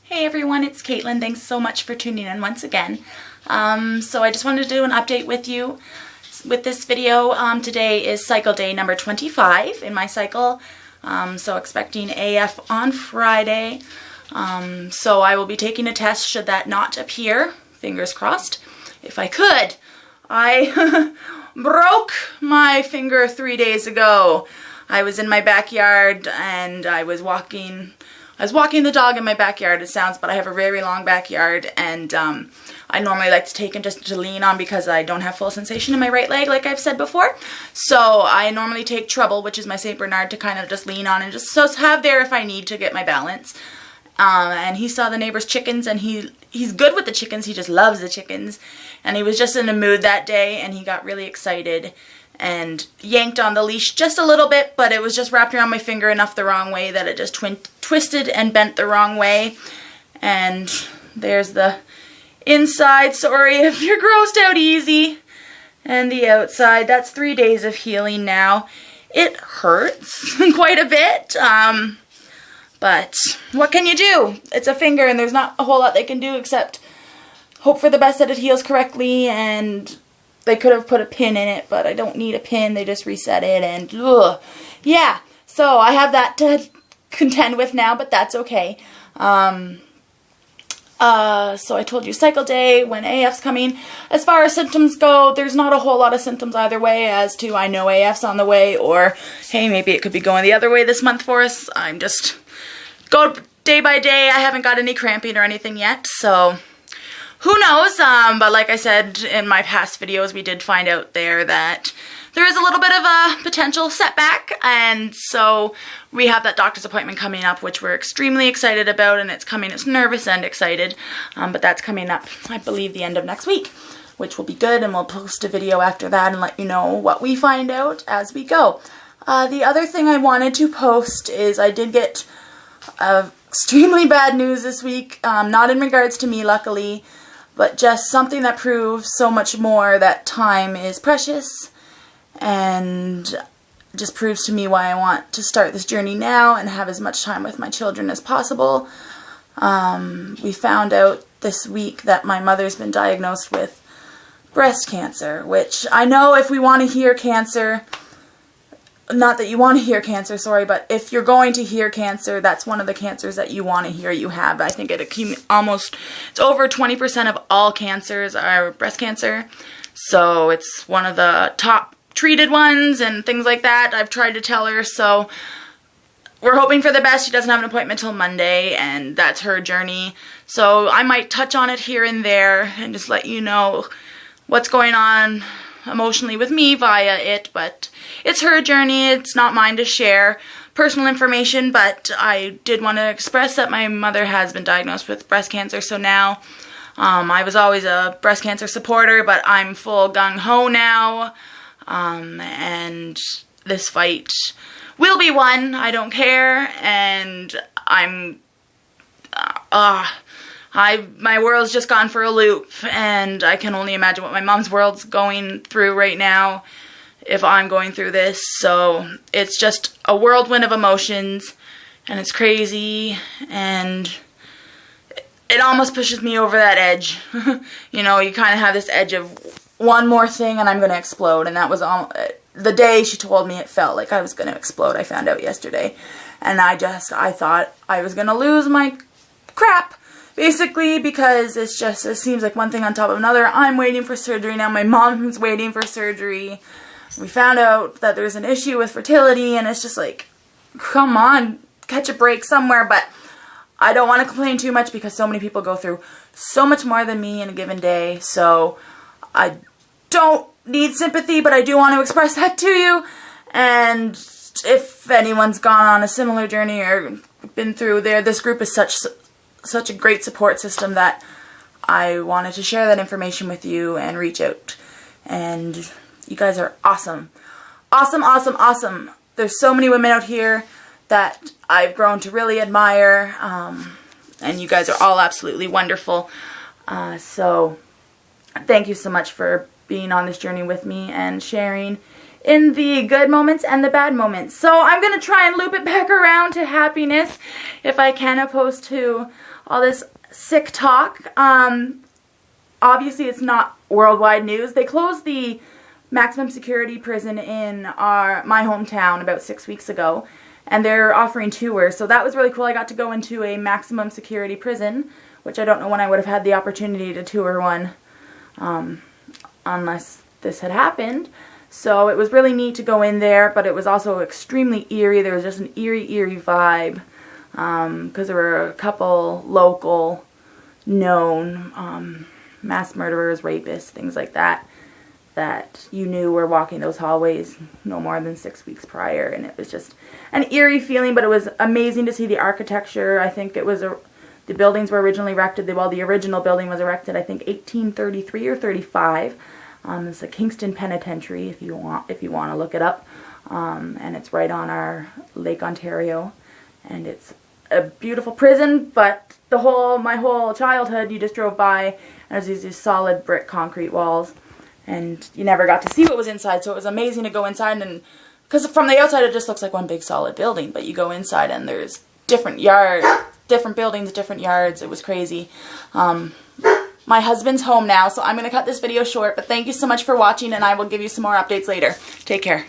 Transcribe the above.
Hey everyone, it's Caitlin. Thanks so much for tuning in once again. So I just wanted to do an update with you with this video. Today is cycle day number 25 in my cycle. So expecting AF on Friday. So I will be taking a test should that not appear. Fingers crossed. If I could. I broke my finger 3 days ago. I was in my backyard and I was walking the dog in my backyard. It sounds, but I have a very long backyard, and I normally like to take him just to lean on because I don't have full sensation in my right leg, like I've said before. So I normally take Trouble, which is my St. Bernard, to kind of just lean on and just so have there if I need to get my balance. And he saw the neighbor's chickens, and he's good with the chickens. He just loves the chickens, and he was just in a mood that day, and he got really excited and yanked on the leash just a little bit, but it was just wrapped around my finger enough the wrong way that it just twisted and bent the wrong way. And there's the inside, sorry if you're grossed out easy, and the outside. That's 3 days of healing now. It hurts quite a bit, but what can you do? It's a finger and there's not a whole lot they can do except hope for the best that it heals correctly. And they could have put a pin in it, but I don't need a pin. They just reset it, and ugh. Yeah, so I have that to contend with now, but that's okay. So I told you cycle day, when AF's coming. As far as symptoms go, there's not a whole lot of symptoms either way as to I know AF's on the way, or hey, maybe it could be going the other way this month for us. I'm just go day by day. I haven't got any cramping or anything yet, so who knows, but like I said in my past videos, we did find out there that there is a little bit of a potential setback, and so we have that doctor's appointment coming up, which we're extremely excited about, and it's nervous and excited, but that's coming up, I believe, the end of next week, which will be good, and we'll post a video after that and let you know what we find out as we go. The other thing I wanted to post is I did get extremely bad news this week, not in regards to me, luckily, but just something that proves so much more that time is precious, and just proves to me why I want to start this journey now and have as much time with my children as possible. We found out this week that my mother's been diagnosed with breast cancer, which I know if we want to hear cancer, not that you want to hear cancer, sorry, but if you're going to hear cancer, that's one of the cancers that you want to hear you have. I think it's over 20% of all cancers are breast cancer, so it's one of the top treated ones and things like that. I've tried to tell her, so we're hoping for the best. She doesn't have an appointment till Monday, and that's her journey, so I might touch on it here and there and just let you know what's going on emotionally with me via it, but it's her journey. It's not mine to share personal information, but I did want to express that my mother has been diagnosed with breast cancer. So now I was always a breast cancer supporter, but I'm full gung-ho now, and this fight will be won. I don't care, and my world's just gone for a loop, and I can only imagine what my mom's world's going through right now if I'm going through this. So it's just a whirlwind of emotions, and it's crazy, and it almost pushes me over that edge. You know, you kind of have this edge of one more thing and I'm going to explode, and that was the day she told me it felt like I was going to explode. I found out yesterday, and I thought I was going to lose my crap, basically, because it seems like one thing on top of another. I'm waiting for surgery now. My mom's waiting for surgery. We found out that there's an issue with fertility, and it's just like, come on, catch a break somewhere. But I don't want to complain too much because so many people go through so much more than me in a given day. So I don't need sympathy, but I do want to express that to you. And if anyone's gone on a similar journey or been through there, this group is such a great support system that I wanted to share that information with you and reach out. And you guys are awesome. Awesome, awesome, awesome. There's so many women out here that I've grown to really admire, and you guys are all absolutely wonderful. So thank you so much for being on this journey with me and sharing in the good moments and the bad moments. So I'm going to try and loop it back around to happiness if I can, opposed to all this sick talk. Obviously it's not worldwide news. They closed the maximum security prison in my hometown about 6 weeks ago, and they're offering tours, so that was really cool. I got to go into a maximum security prison, which I don't know when I would have had the opportunity to tour one unless this had happened. So it was really neat to go in there, but it was also extremely eerie. There was just an eerie vibe because there were a couple local known mass murderers, rapists, things like that, that you knew were walking those hallways no more than 6 weeks prior. And it was just an eerie feeling, but it was amazing to see the architecture. I think it was the buildings were originally erected, well, the original building was erected, I think, 1833 or 35. It's a Kingston Penitentiary, if you want to look it up. And it's right on our Lake Ontario. And it's a beautiful prison, but my whole childhood, you just drove by, and there's these solid brick concrete walls, and you never got to see what was inside. So it was amazing to go inside, and because from the outside it just looks like one big solid building, but you go inside and there's different yards, different buildings, different yards. It was crazy. My husband's home now, so I'm going to cut this video short, but thank you so much for watching, and I will give you some more updates later. Take care.